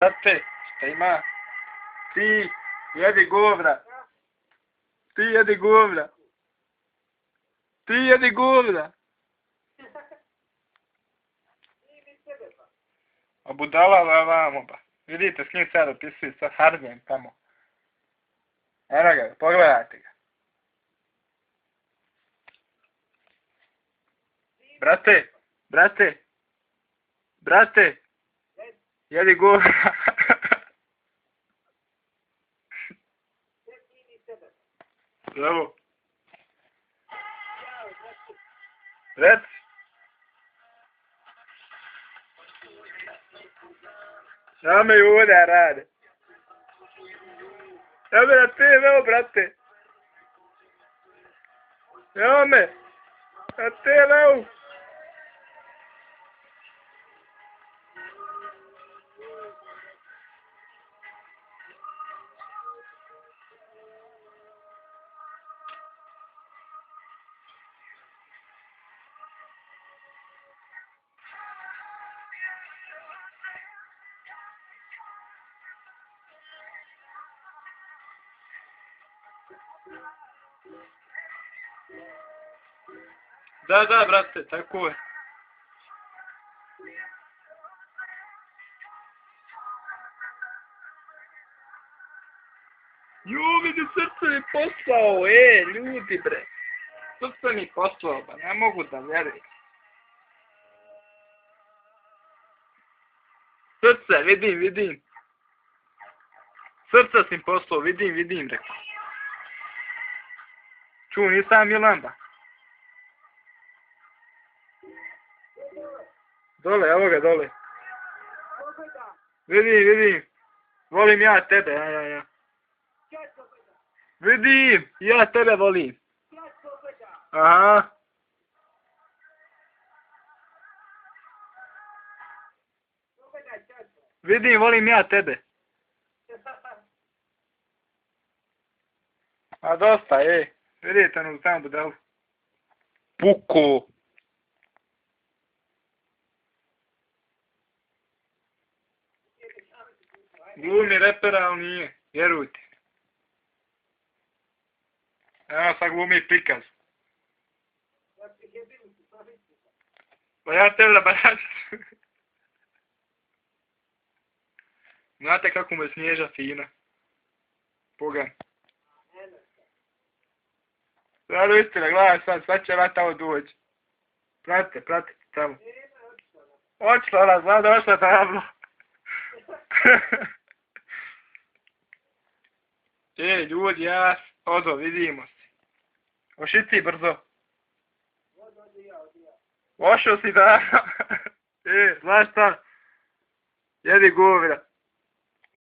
Brate, šta ima? Ti, jedi govna. Ti jedi govna. Ti jedi govna. A budala vamo ba. Vidite, s njim sad opisuju sa Hardijem tamo. Eno ga, pogledajte ga. Brate, brate, brate, jedi govna. Evo. Reci. Šta me ovdje rade? Evo me na TV-u, brate. Evo me. Na TV-u. Da, brate, tako je. Vidi, srce mi poslao, ljudi bre. Srce mi poslao, ba, ne mogu da vjerujem. Srce, vidim. Srce si mi poslao, vidim, rekao. Ču, nisam Milan, ba. Dole, evo ga dole. Vidim. Volim ja tebe, ja. Vidim, ja tebe volim. Aha. Vidim, volim ja tebe. A dosta, vidite ono tamo budalu. Puko. Glumi repera, ali nije, vjerujte. Evo sad glumi prikaz. Pa ja tebe da baraću. Znate kako mu je snježa fina. Pogan. Sada istina, gledaj sad će ona tamo doći. Pratite tamo. Očila ona, zna da ošla tamo. Ljudi, ja odo, vidimo se. Oši ti brzo. Ošao si da. Znaš šta? Jedi govira.